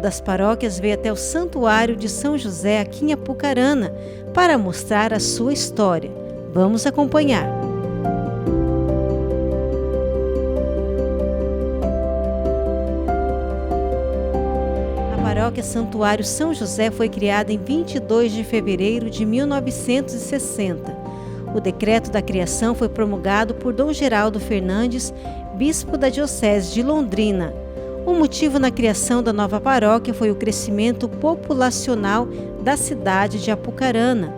das paróquias veio até o Santuário de São José aqui em Apucarana para mostrar a sua história. Vamos acompanhar. A paróquia Santuário São José foi criada em 22 de fevereiro de 1960. O decreto da criação foi promulgado por Dom Geraldo Fernandes, bispo da Diocese de Londrina. O motivo na criação da nova paróquia foi o crescimento populacional da cidade de Apucarana,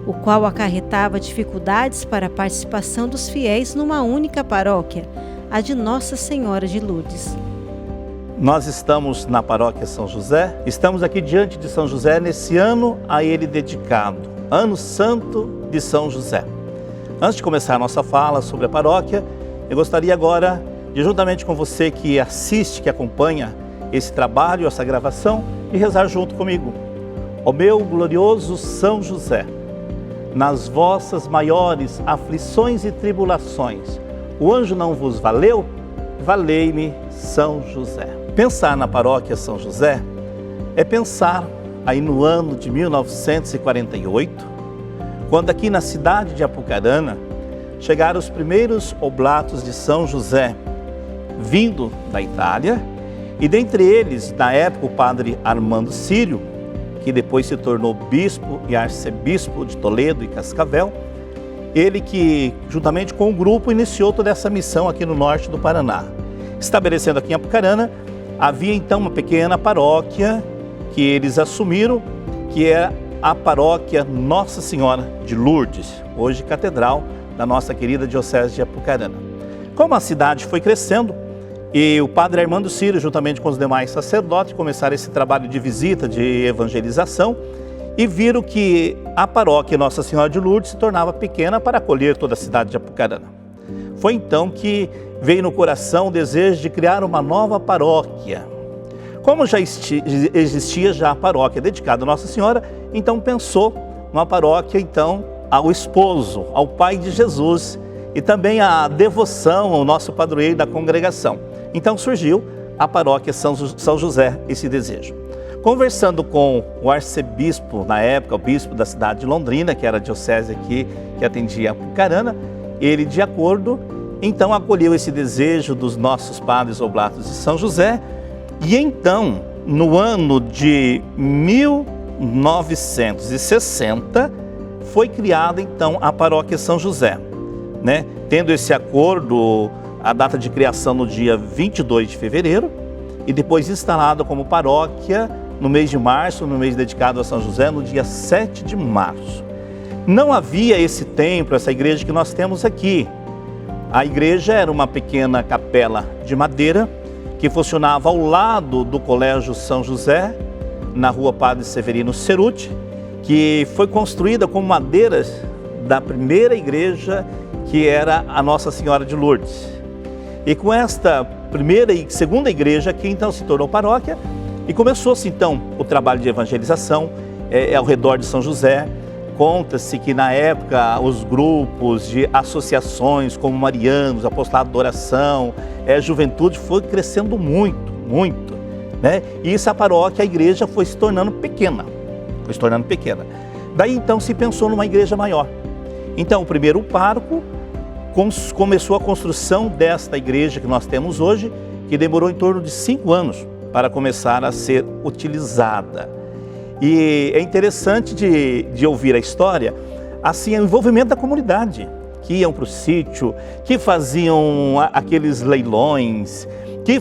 o qual acarretava dificuldades para a participação dos fiéis numa única paróquia, a de Nossa Senhora de Lourdes. Nós estamos na paróquia São José, estamos aqui diante de São José nesse ano a ele dedicado, Ano Santo de São José. Antes de começar a nossa fala sobre a paróquia, eu gostaria agora de, juntamente com você que assiste, que acompanha esse trabalho, essa gravação, de rezar junto comigo. Ó meu glorioso São José, nas vossas maiores aflições e tribulações, o anjo não vos valeu? Valei-me, São José. Pensar na paróquia São José é pensar aí no ano de 1948, quando aqui na cidade de Apucarana chegaram os primeiros oblatos de São José, vindo da Itália, e dentre eles, na época, o padre Armando Sírio, que depois se tornou bispo e arcebispo de Toledo e Cascavel, ele que, juntamente com o grupo, iniciou toda essa missão aqui no norte do Paraná. Estabelecendo aqui em Apucarana, havia então uma pequena paróquia que eles assumiram, que é a paróquia Nossa Senhora de Lourdes, hoje catedral da nossa querida Diocese de Apucarana. Como a cidade foi crescendo, e o padre Armando Sírio, juntamente com os demais sacerdotes, começaram esse trabalho de visita, de evangelização, e viram que a paróquia Nossa Senhora de Lourdes se tornava pequena para acolher toda a cidade de Apucarana. Foi então que veio no coração o desejo de criar uma nova paróquia. Como já existia já a paróquia dedicada a Nossa Senhora, então pensou numa paróquia então ao esposo, ao Pai de Jesus, e também a devoção ao nosso padroeiro da congregação. Então surgiu a paróquia São José, esse desejo. Conversando com o arcebispo, na época, o bispo da cidade de Londrina, que era a diocese aqui que atendia a Apucarana, ele, de acordo, então acolheu esse desejo dos nossos padres oblatos de São José, e então, no ano de 1960, foi criada então a paróquia São José, né? Tendo esse acordo, a data de criação no dia 22 de fevereiro, e depois instalada como paróquia no mês de março, no mês dedicado a São José, no dia 7 de março. Não havia esse templo, essa igreja que nós temos aqui. A igreja era uma pequena capela de madeira que funcionava ao lado do Colégio São José, na rua Padre Severino Ceruti, que foi construída com madeiras da primeira igreja, que era a Nossa Senhora de Lourdes. E com esta primeira e segunda igreja que então se tornou paróquia, e começou-se então o trabalho de evangelização ao redor de São José. Conta-se que na época os grupos de associações como Marianos, Apostolado da Oração, Juventude, foi crescendo muito, muito, né? E essa paróquia, a igreja foi se tornando pequena, Daí então se pensou numa igreja maior. Então o primeiro pároco começou a construção desta igreja que nós temos hoje, que demorou em torno de 5 anos para começar a ser utilizada. E é interessante de ouvir a história, assim, o envolvimento da comunidade, que iam para o sítio, que faziam aqueles leilões, que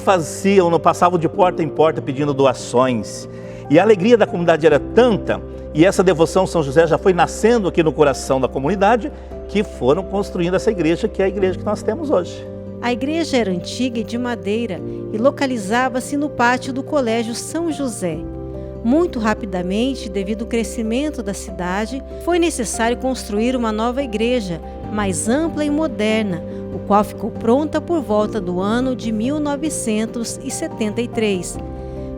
passavam de porta em porta pedindo doações. E a alegria da comunidade era tanta, e essa devoção São José já foi nascendo aqui no coração da comunidade, que foram construindo essa igreja, que é a igreja que nós temos hoje. A igreja era antiga e de madeira e localizava-se no pátio do Colégio São José. Muito rapidamente, devido ao crescimento da cidade, foi necessário construir uma nova igreja, mais ampla e moderna, o qual ficou pronta por volta do ano de 1973,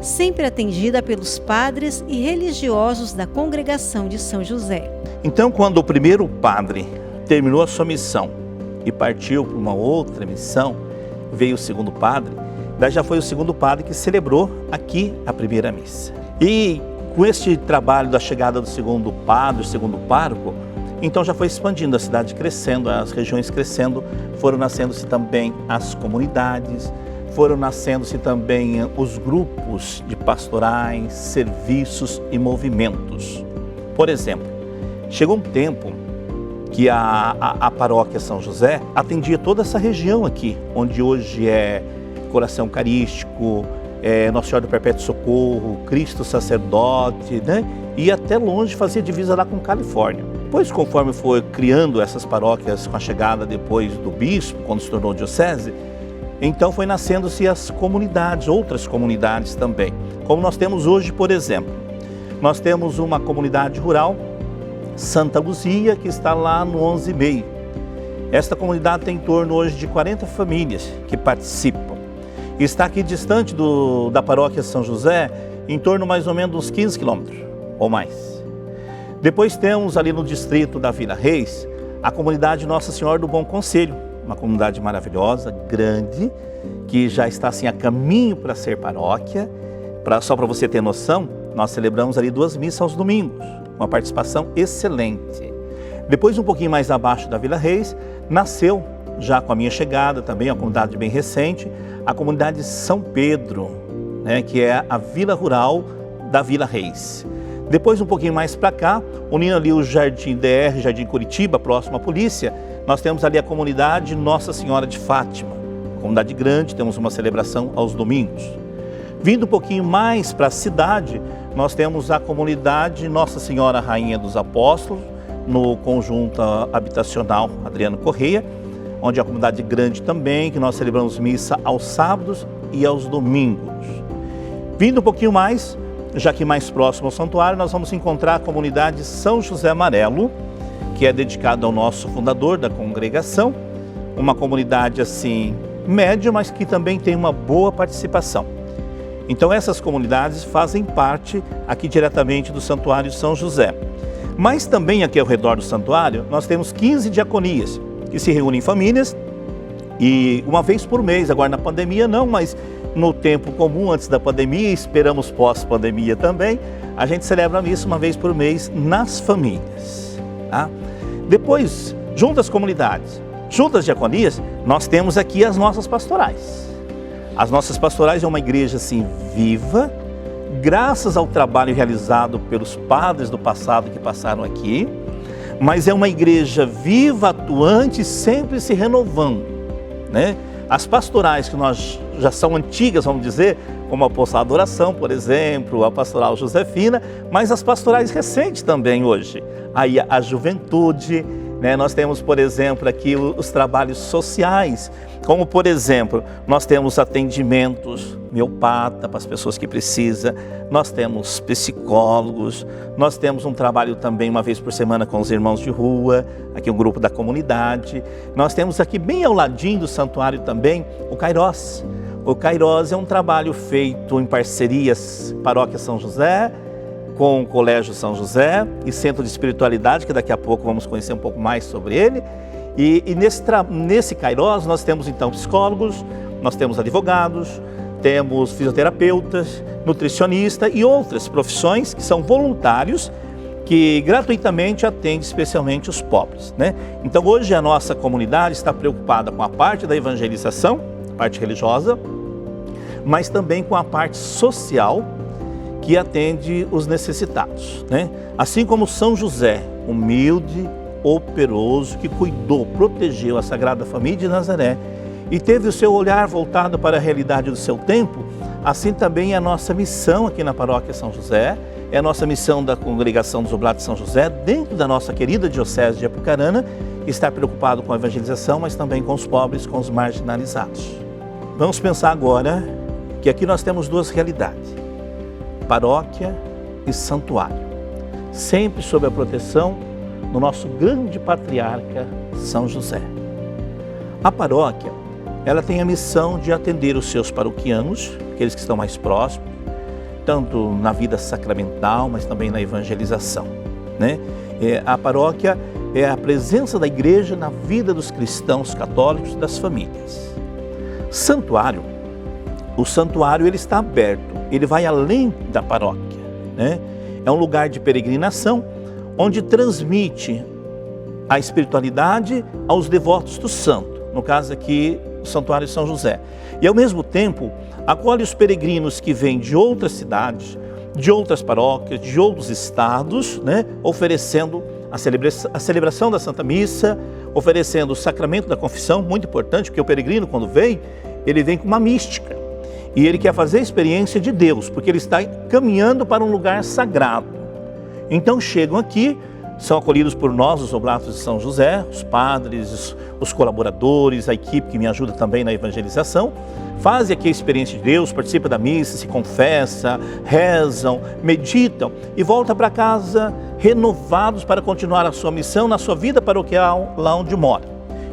sempre atendida pelos padres e religiosos da congregação de São José. Então, quando o primeiro padre terminou a sua missão e partiu para uma outra missão, veio o segundo padre, Daí já foi o segundo padre que celebrou aqui a primeira missa. E com este trabalho da chegada do segundo padre, o segundo pároco, então já foi expandindo, a cidade crescendo, as regiões crescendo, foram nascendo-se também as comunidades, foram nascendo-se também os grupos de pastorais, serviços e movimentos. Por exemplo, chegou um tempo que a paróquia São José atendia toda essa região aqui, onde hoje é Coração Eucarístico, Nossa Senhora do Perpétuo Socorro, Cristo Sacerdote, né? E até longe fazia divisa lá com Califórnia. Pois conforme foi criando essas paróquias com a chegada depois do bispo, quando se tornou diocese, então foi nascendo-se as comunidades, outras comunidades também. Como nós temos hoje, por exemplo, nós temos uma comunidade rural, Santa Luzia, que está lá no 11,5. Esta comunidade tem em torno hoje de 40 famílias que participam. Está aqui distante da paróquia São José, em torno mais ou menos uns 15 quilômetros ou mais. Depois temos ali no distrito da Vila Reis, a comunidade Nossa Senhora do Bom Conselho, uma comunidade maravilhosa, grande, que já está assim a caminho para ser paróquia. Só para você ter noção, nós celebramos ali 2 missas aos domingos, uma participação excelente. Depois, um pouquinho mais abaixo da Vila Reis, nasceu, já com a minha chegada também, uma comunidade bem recente, a comunidade São Pedro, né, que é a vila rural da Vila Reis. Depois, um pouquinho mais para cá, unindo ali o Jardim DR, Jardim Curitiba, próximo à polícia, nós temos ali a comunidade Nossa Senhora de Fátima, uma comunidade grande, temos uma celebração aos domingos. Vindo um pouquinho mais para a cidade, nós temos a comunidade Nossa Senhora Rainha dos Apóstolos, no conjunto habitacional Adriano Correia, onde é uma comunidade grande também, que nós celebramos missa aos sábados e aos domingos. Vindo um pouquinho mais, já que mais próximo ao santuário, nós vamos encontrar a comunidade São José Amarelo, que é dedicada ao nosso fundador da congregação, uma comunidade assim média, mas que também tem uma boa participação. Então essas comunidades fazem parte aqui diretamente do Santuário São José. Mas também aqui ao redor do santuário nós temos 15 diaconias que se reúnem em famílias e uma vez por mês, agora na pandemia não, mas no tempo comum antes da pandemia, esperamos pós-pandemia também, a gente celebra a missa uma vez por mês nas famílias. Tá? Depois, junto às comunidades, junto às diaconias, nós temos aqui as nossas pastorais. As nossas pastorais é uma igreja assim viva, graças ao trabalho realizado pelos padres do passado que passaram aqui, mas é uma igreja viva, atuante, sempre se renovando, né? As pastorais que nós já são antigas, vamos dizer, como a Apostolado da Oração, por exemplo, a Pastoral Josefina, mas as pastorais recentes também hoje. Aí a juventude, né? Nós temos, por exemplo, aqui os trabalhos sociais, como por exemplo, nós temos atendimentos homeopata para as pessoas que precisam, nós temos psicólogos, nós temos um trabalho também uma vez por semana com os irmãos de rua, aqui um grupo da comunidade, nós temos aqui bem ao ladinho do santuário também o Kairós. O Kairós é um trabalho feito em parcerias Paróquia São José, com o Colégio São José e Centro de Espiritualidade, que daqui a pouco vamos conhecer um pouco mais sobre ele. E nesse Kairós nós temos então psicólogos, nós temos advogados, temos fisioterapeutas, nutricionistas e outras profissões que são voluntários, que gratuitamente atendem especialmente os pobres, né? Então hoje a nossa comunidade está preocupada com a parte da evangelização, a parte religiosa, mas também com a parte social, que atende os necessitados, né? Assim como São José, humilde, operoso, que cuidou, protegeu a Sagrada Família de Nazaré e teve o seu olhar voltado para a realidade do seu tempo, assim também é a nossa missão aqui na Paróquia São José, é a nossa missão da Congregação dos Oblatos de São José, dentro da nossa querida Diocese de Apucarana, estar preocupado com a evangelização, mas também com os pobres, com os marginalizados. Vamos pensar agora que aqui nós temos duas realidades, paróquia e santuário, sempre sob a proteção do nosso grande patriarca São José. A paróquia, ela tem a missão de atender os seus paroquianos, aqueles que estão mais próximos, tanto na vida sacramental, mas também na evangelização, né? A paróquia é a presença da igreja na vida dos cristãos católicos e das famílias. Santuário o santuário ele está aberto, ele vai além da paróquia, né? É um lugar de peregrinação, onde transmite a espiritualidade aos devotos do santo, no caso aqui, o Santuário de São José. E ao mesmo tempo, acolhe os peregrinos que vêm de outras cidades, de outras paróquias, de outros estados, né? Oferecendo a celebração da Santa Missa, oferecendo o sacramento da confissão, muito importante, porque o peregrino, quando vem, ele vem com uma mística. E ele quer fazer a experiência de Deus, porque ele está caminhando para um lugar sagrado. Então chegam aqui, são acolhidos por nós, os Oblatos de São José, os padres, os colaboradores, a equipe que me ajuda também na evangelização, fazem aqui a experiência de Deus, participam da missa, se confessam, rezam, meditam e voltam para casa renovados para continuar a sua missão na sua vida paroquial, lá onde mora.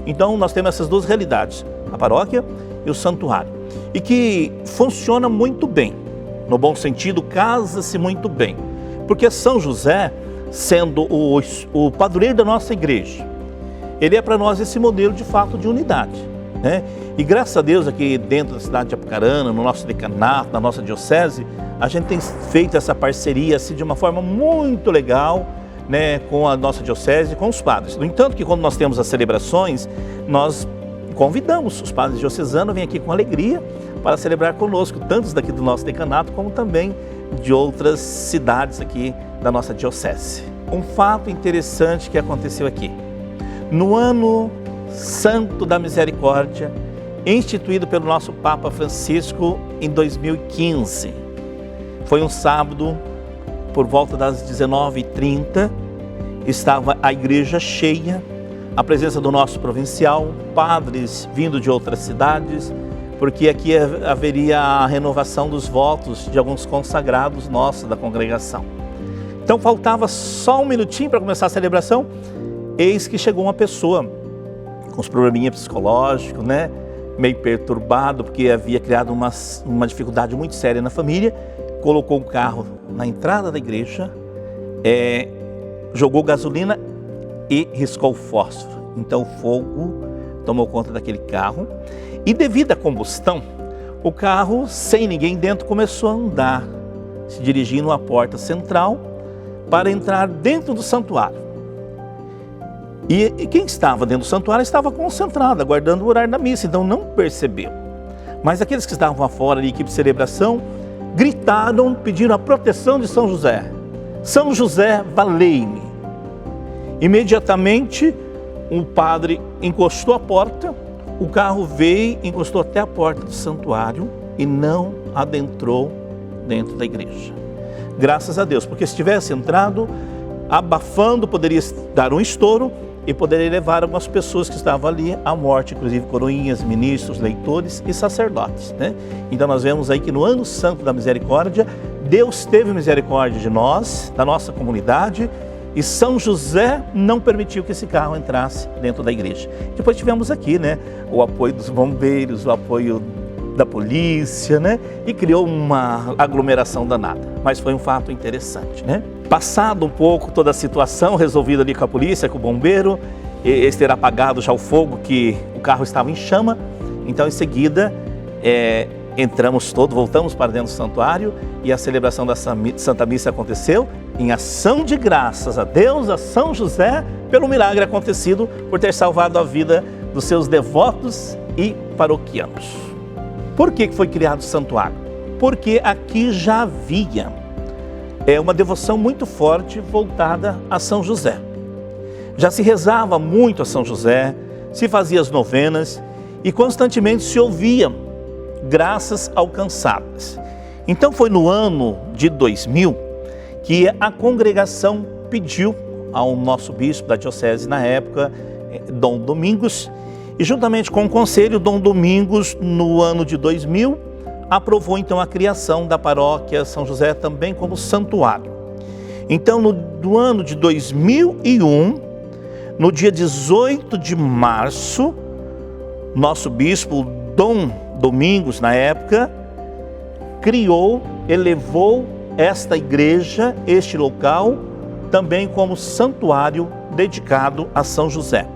Então nós temos essas duas realidades, a paróquia e o santuário, e que funciona muito bem, no bom sentido, casa-se muito bem, porque São José, sendo o padroeiro da nossa igreja, ele é para nós esse modelo de fato de unidade, né? E graças a Deus aqui dentro da cidade de Apucarana, no nosso decanato, na nossa diocese, a gente tem feito essa parceria assim, de uma forma muito legal, né, com a nossa diocese e com os padres. No entanto, que quando nós temos as celebrações, nós convidamos os padres diocesanos a vir aqui com alegria para celebrar conosco, tantos daqui do nosso decanato, como também de outras cidades aqui da nossa diocese. Um fato interessante que aconteceu aqui. No ano Santo da Misericórdia, instituído pelo nosso Papa Francisco em 2015, foi um sábado, por volta das 19h30, estava a igreja cheia, a presença do nosso provincial, padres vindo de outras cidades, porque aqui haveria a renovação dos votos de alguns consagrados nossos da congregação. Então faltava só um minutinho para começar a celebração, eis que chegou uma pessoa com uns probleminha psicológicos, né? Meio perturbado, porque havia criado uma dificuldade muito séria na família, colocou um carro na entrada da igreja, jogou gasolina e riscou o fósforo. Então o fogo tomou conta daquele carro e devido à combustão, o carro, sem ninguém dentro, começou a andar, se dirigindo à porta central para entrar dentro do santuário. E quem estava dentro do santuário estava concentrado, aguardando o horário da missa, então não percebeu. Mas aqueles que estavam lá fora, de equipe de celebração, gritaram, pediram a proteção de São José. São José, valei-me. Imediatamente, um padre encostou a porta, o carro veio, encostou até a porta do santuário e não adentrou dentro da igreja. Graças a Deus, porque se tivesse entrado, abafando, poderia dar um estouro e poderia levar algumas pessoas que estavam ali à morte, inclusive coroinhas, ministros, leitores e sacerdotes, né? Então nós vemos aí que no ano santo da misericórdia, Deus teve misericórdia de nós, da nossa comunidade, e São José não permitiu que esse carro entrasse dentro da igreja. Depois tivemos aqui, né, o apoio dos bombeiros, o apoio da polícia, né, e criou uma aglomeração danada. Mas foi um fato interessante, né? Passado um pouco toda a situação, resolvida ali com a polícia, com o bombeiro, eles terão apagado já o fogo, que o carro estava em chama. Então, em seguida, entramos todos, voltamos para dentro do santuário e a celebração da Santa Missa aconteceu em ação de graças a Deus, a São José, pelo milagre acontecido por ter salvado a vida dos seus devotos e paroquianos. Por que foi criado o santuário? Porque aqui já havia uma devoção muito forte voltada a São José. Já se rezava muito a São José, se fazia as novenas e constantemente se ouvia graças alcançadas. Então foi no ano de 2000 que a congregação pediu ao nosso bispo da diocese na época, Dom Domingos, e juntamente com o conselho, Dom Domingos, no ano de 2000, aprovou então a criação da paróquia São José também como santuário. Então no ano de 2001, no dia 18 de março, nosso bispo Dom Domingos, na época, elevou esta igreja, este local, também como santuário dedicado a São José.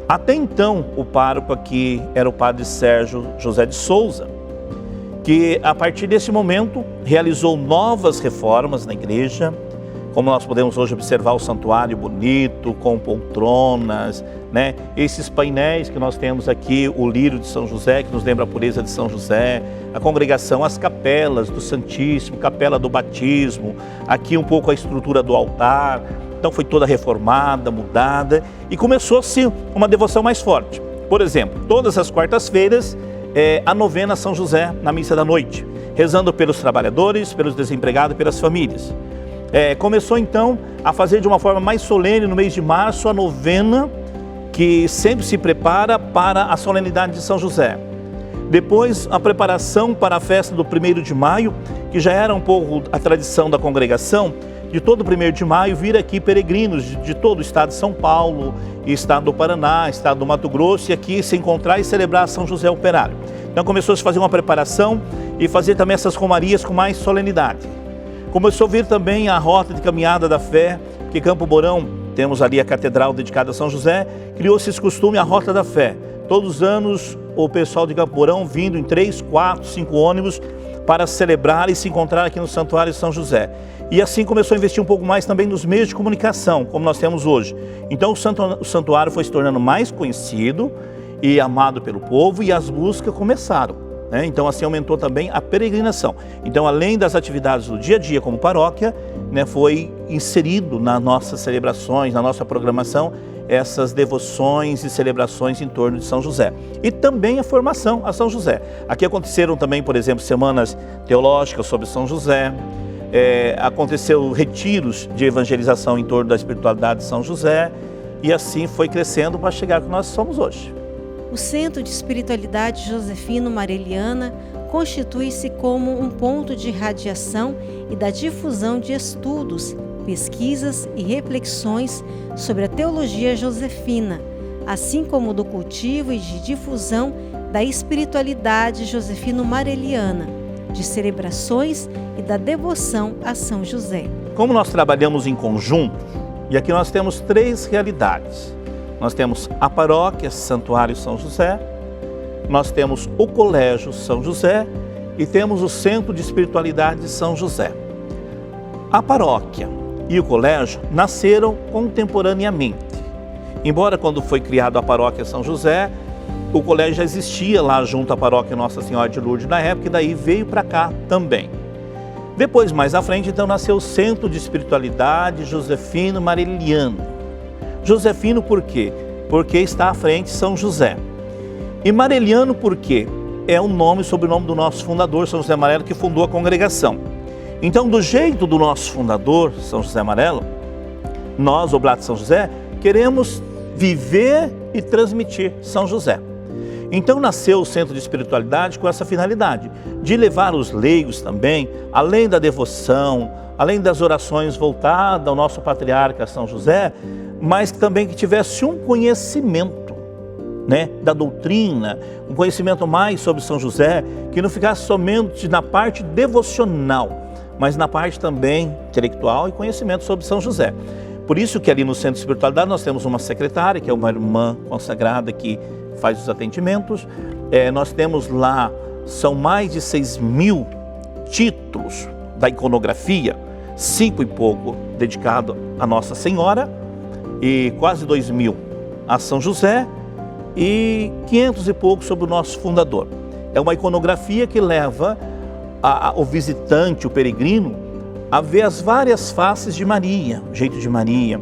Até então, o pároco aqui era o padre Sérgio José de Souza, que a partir desse momento realizou novas reformas na igreja, como nós podemos hoje observar o santuário bonito, com poltronas, né? Esses painéis que nós temos aqui, o lírio de São José, que nos lembra a pureza de São José, a congregação, as capelas do Santíssimo, capela do batismo, aqui um pouco a estrutura do altar. Então foi toda reformada, mudada e começou-se uma devoção mais forte. Por exemplo, todas as quartas-feiras, a novena a São José na missa da noite, rezando pelos trabalhadores, pelos desempregados e pelas famílias. Começou então a fazer de uma forma mais solene no mês de março a novena que sempre se prepara para a solenidade de São José. Depois a preparação para a festa do 1º de maio, que já era um pouco a tradição da congregação, de todo 1º de maio vir aqui peregrinos de todo o estado de São Paulo, estado do Paraná, estado do Mato Grosso, e aqui se encontrar e celebrar São José Operário. Então começou a se fazer uma preparação e fazer também essas romarias com mais solenidade. Começou a vir também a rota de caminhada da fé, que Campo Mourão, temos ali a catedral dedicada a São José, criou-se esse costume, a rota da fé. Todos os anos o pessoal de Campo Mourão vindo em 3, 4, 5 ônibus para celebrar e se encontrar aqui no Santuário de São José. E assim começou a investir um pouco mais também nos meios de comunicação, como nós temos hoje. Então o santuário foi se tornando mais conhecido e amado pelo povo e as buscas começaram. Então assim aumentou também a peregrinação. Então além das atividades do dia a dia como paróquia, foi inserido nas nossas celebrações, na nossa programação, essas devoções e celebrações em torno de São José. E também a formação a São José. Aqui aconteceram também, por exemplo, semanas teológicas sobre São José, aconteceu retiros de evangelização em torno da espiritualidade de São José, e assim foi crescendo para chegar ao que nós somos hoje. O Centro de Espiritualidade Josefino-Mareliana constitui-se como um ponto de radiação e da difusão de estudos, pesquisas e reflexões sobre a teologia josefina, assim como do cultivo e de difusão da espiritualidade josefino-mareliana, de celebrações e da devoção a São José. Como nós trabalhamos em conjunto, e aqui nós temos 3 realidades. Nós temos a paróquia Santuário São José, nós temos o Colégio São José e temos o Centro de Espiritualidade de São José. A paróquia e o colégio nasceram contemporaneamente. Embora quando foi criado a paróquia São José, o colégio já existia lá junto à paróquia Nossa Senhora de Lourdes na época, e daí veio para cá também. Depois, mais à frente, então nasceu o Centro de Espiritualidade Josefino-Mareliano. Josefino por quê? Porque está à frente São José. E Mareliano por quê? É o nome, sobrenome do nosso fundador, São José Amarelo, que fundou a congregação. Então, do jeito do nosso fundador, São José Amarelo, nós, Oblato de São José, queremos viver e transmitir São José. Então nasceu o Centro de Espiritualidade com essa finalidade, de levar os leigos também, além da devoção, além das orações voltadas ao nosso patriarca São José, mas também que tivesse um conhecimento, da doutrina, um conhecimento mais sobre São José, que não ficasse somente na parte devocional, mas na parte também intelectual e conhecimento sobre São José. Por isso que ali no Centro de Espiritualidade nós temos uma secretária, que é uma irmã consagrada que faz os atendimentos. Nós temos lá, são mais de 6.000 títulos da iconografia, 5 e pouco dedicado a Nossa Senhora, e quase 2.000 a São José, e 500 e pouco sobre o nosso fundador. É uma iconografia que leva o visitante, o peregrino, a ver as várias faces de Maria, o jeito de Maria,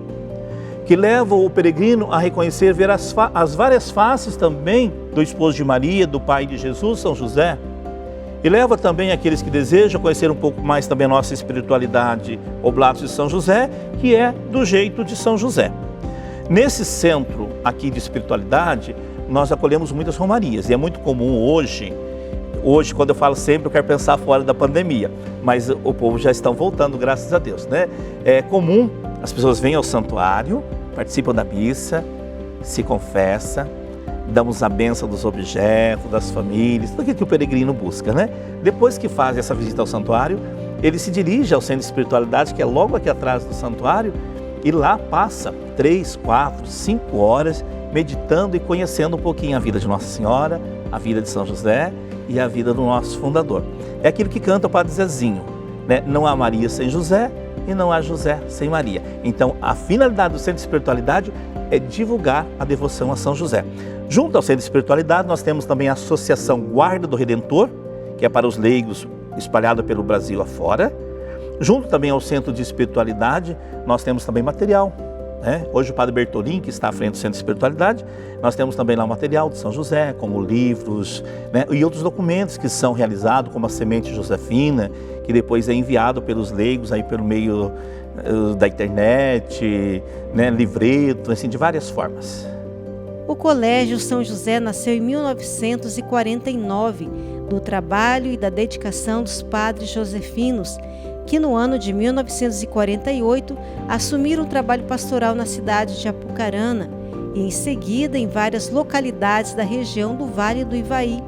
que leva o peregrino a reconhecer, ver as várias faces também do esposo de Maria, do pai de Jesus, São José, e leva também aqueles que desejam conhecer um pouco mais também a nossa espiritualidade, Oblatos de São José, que é do jeito de São José. Nesse centro aqui de espiritualidade, nós acolhemos muitas romarias, e é muito comum hoje, quando eu falo sempre, eu quero pensar fora da pandemia, mas o povo já está voltando, graças a Deus, É comum, as pessoas vêm ao santuário, participam da missa, se confessa, damos a bênção dos objetos, das famílias, tudo aquilo que o peregrino busca, Depois que faz essa visita ao santuário, ele se dirige ao Centro de Espiritualidade, que é logo aqui atrás do santuário, e lá passa 3, 4, 5 horas meditando e conhecendo um pouquinho a vida de Nossa Senhora, a vida de São José e a vida do nosso fundador. É aquilo que canta o Padre Zezinho, né? Não há Maria sem José e não há José sem Maria. Então, a finalidade do Centro de Espiritualidade é divulgar a devoção a São José. Junto ao Centro de Espiritualidade, nós temos também a Associação Guarda do Redentor, que é para os leigos, espalhada pelo Brasil afora. Junto também ao Centro de Espiritualidade, nós temos também material, né? Hoje o Padre Bertolin, que está à frente do Centro de Espiritualidade, nós temos também lá o material de São José, como livros, né? E outros documentos que são realizados, como a Semente Josefina, que depois é enviado pelos leigos aí pelo meio da internet, né? Livreto, assim, de várias formas. O Colégio São José nasceu em 1949, do trabalho e da dedicação dos padres josefinos, que no ano de 1948 assumiram o trabalho pastoral na cidade de Apucarana e em seguida em várias localidades da região do Vale do Ivaí.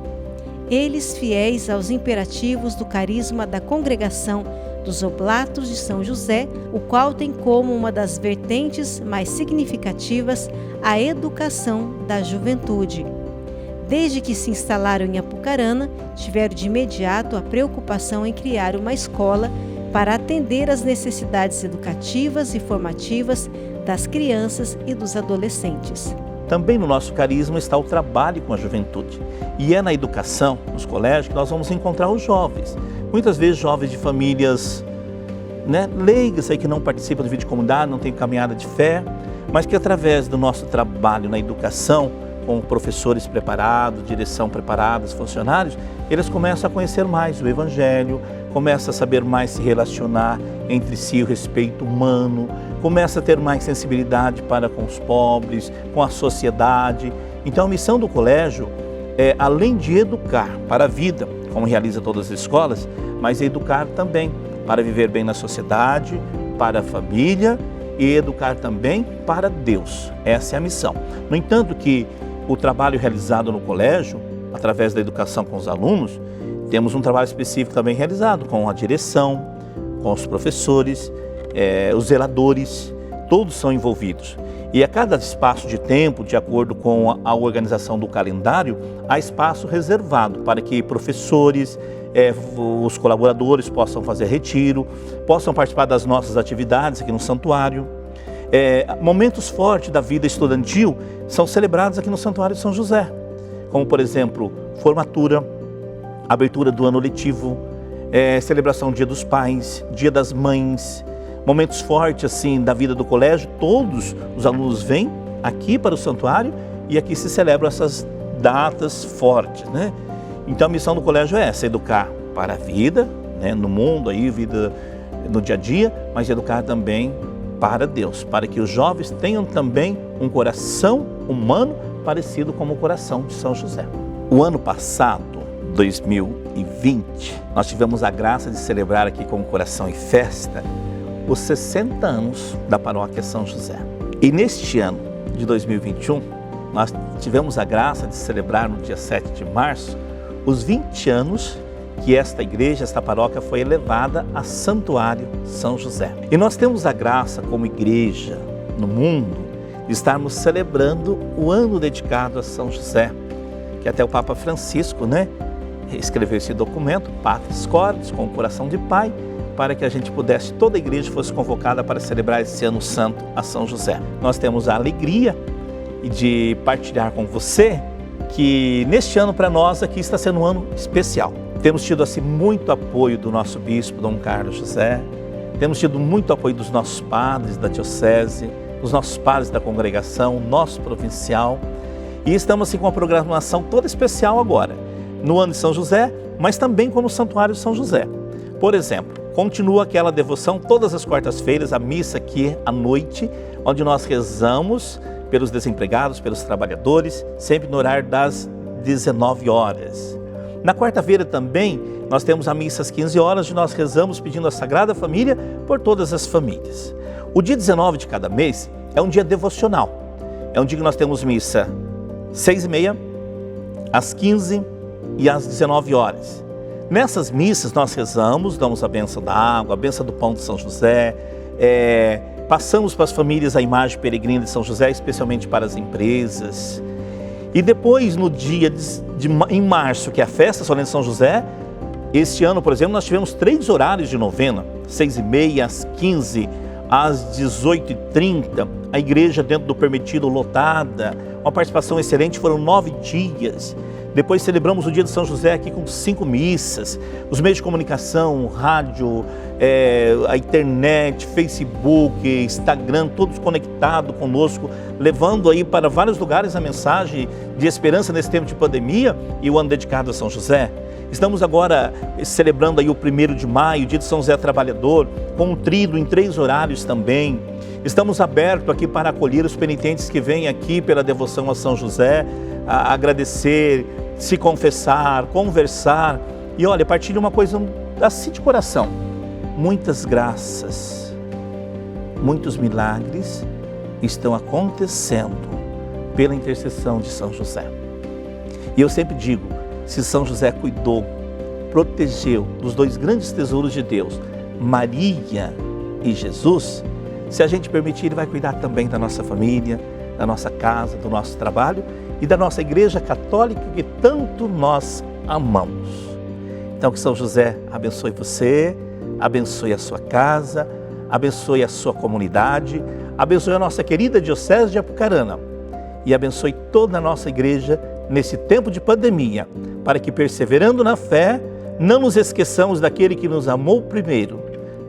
Eles fiéis aos imperativos do carisma da Congregação dos Oblatos de São José, o qual tem como uma das vertentes mais significativas a educação da juventude. Desde que se instalaram em Apucarana, tiveram de imediato a preocupação em criar uma escola para atender às necessidades educativas e formativas das crianças e dos adolescentes. Também no nosso carisma está o trabalho com a juventude. E é na educação, nos colégios, que nós vamos encontrar os jovens. Muitas vezes jovens de famílias, né, leigas, aí, que não participam da vida de comunidade, não têm caminhada de fé, mas que através do nosso trabalho na educação, com professores preparados, direção preparada, funcionários, eles começam a conhecer mais o Evangelho, começam a saber mais se relacionar entre si, o respeito humano, começa a ter mais sensibilidade para com os pobres, com a sociedade. Então a missão do colégio é, além de educar para a vida, como realiza todas as escolas, mas educar também para viver bem na sociedade, para a família e educar também para Deus. Essa é a missão. No entanto que o trabalho realizado no colégio, através da educação com os alunos, temos um trabalho específico também realizado com a direção, com os professores, os zeladores, todos são envolvidos. E a cada espaço de tempo, de acordo com a organização do calendário, há espaço reservado para que professores, os colaboradores possam fazer retiro, possam participar das nossas atividades aqui no santuário. Momentos fortes da vida estudantil são celebrados aqui no Santuário de São José, como por exemplo, formatura, abertura do ano letivo, celebração do Dia dos Pais, Dia das Mães, momentos fortes assim da vida do colégio. Todos os alunos vêm aqui para o santuário e aqui se celebram essas datas fortes, né? Então a missão do colégio é essa: educar para a vida, né, no mundo, aí, vida no dia a dia, mas educar também para Deus, para que os jovens tenham também um coração humano parecido com o coração de São José. O ano passado, 2020, nós tivemos a graça de celebrar aqui com o coração em festa os 60 anos da paróquia São José. E neste ano de 2021, nós tivemos a graça de celebrar no dia 7 de março os 20 anos que esta igreja, esta paróquia foi elevada a Santuário São José. E nós temos a graça como igreja no mundo de estarmos celebrando o ano dedicado a São José, que até o Papa Francisco, né, escreveu esse documento, Patris Cordis, com o coração de pai, para que a gente pudesse, toda a igreja fosse convocada para celebrar esse ano santo a São José. Nós temos a alegria de partilhar com você que neste ano para nós aqui está sendo um ano especial. Temos tido assim muito apoio do nosso bispo, Dom Carlos José, temos tido muito apoio dos nossos padres da diocese, dos nossos padres da congregação, nosso provincial, e estamos assim com uma programação toda especial agora, no ano de São José, mas também como Santuário de São José. Por exemplo, continua aquela devoção todas as quartas-feiras, a missa aqui à noite, onde nós rezamos pelos desempregados, pelos trabalhadores, sempre no horário das 19 horas. Na quarta-feira também nós temos a missa às 15 horas, onde nós rezamos pedindo a Sagrada Família por todas as famílias. O dia 19 de cada mês é um dia devocional. É um dia que nós temos missa às 6h30, às 15 e às 19 horas. Nessas missas nós rezamos, damos a bênção da água, a bênção do pão de São José, passamos para as famílias a imagem peregrina de São José, especialmente para as empresas. E depois, no dia em março, que é a festa solene de São José, Este ano, por exemplo, nós tivemos 3 horários de novena, 6h30, às 15h, às 18h30, a igreja dentro do permitido lotada, uma participação excelente, foram 9 dias. Depois celebramos o dia de São José aqui com 5 missas, os meios de comunicação, rádio, a internet, Facebook, Instagram, todos conectados conosco, levando aí para vários lugares a mensagem de esperança nesse tempo de pandemia e o ano dedicado a São José. Estamos agora celebrando aí o 1º de maio, dia de São José Trabalhador, com um tríduo em 3 horários também. Estamos abertos aqui para acolher os penitentes que vêm aqui pela devoção a São José, a agradecer, se confessar, conversar. E olha, partilhe uma coisa assim de coração. Muitas graças, muitos milagres estão acontecendo pela intercessão de São José. E eu sempre digo, se São José cuidou, protegeu dos 2 grandes tesouros de Deus, Maria e Jesus, se a gente permitir, Ele vai cuidar também da nossa família, da nossa casa, do nosso trabalho e da nossa Igreja Católica que tanto nós amamos. Então que São José abençoe você, abençoe a sua casa, abençoe a sua comunidade, abençoe a nossa querida Diocese de Apucarana e abençoe toda a nossa igreja nesse tempo de pandemia, para que, perseverando na fé, não nos esqueçamos daquele que nos amou primeiro,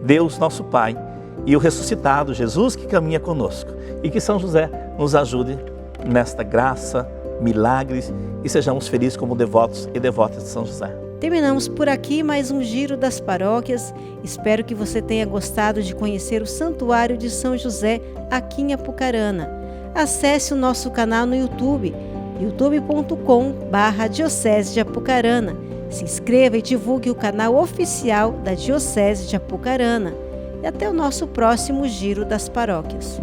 Deus nosso Pai, e o ressuscitado Jesus que caminha conosco. E que São José nos ajude nesta graça, milagres, e sejamos felizes como devotos e devotas de São José. Terminamos por aqui mais um Giro das Paróquias. Espero que você tenha gostado de conhecer o Santuário de São José aqui em Apucarana. Acesse o nosso canal no YouTube, youtube.com/Diocese de Apucarana. Se inscreva e divulgue o canal oficial da Diocese de Apucarana. E até o nosso próximo Giro das Paróquias.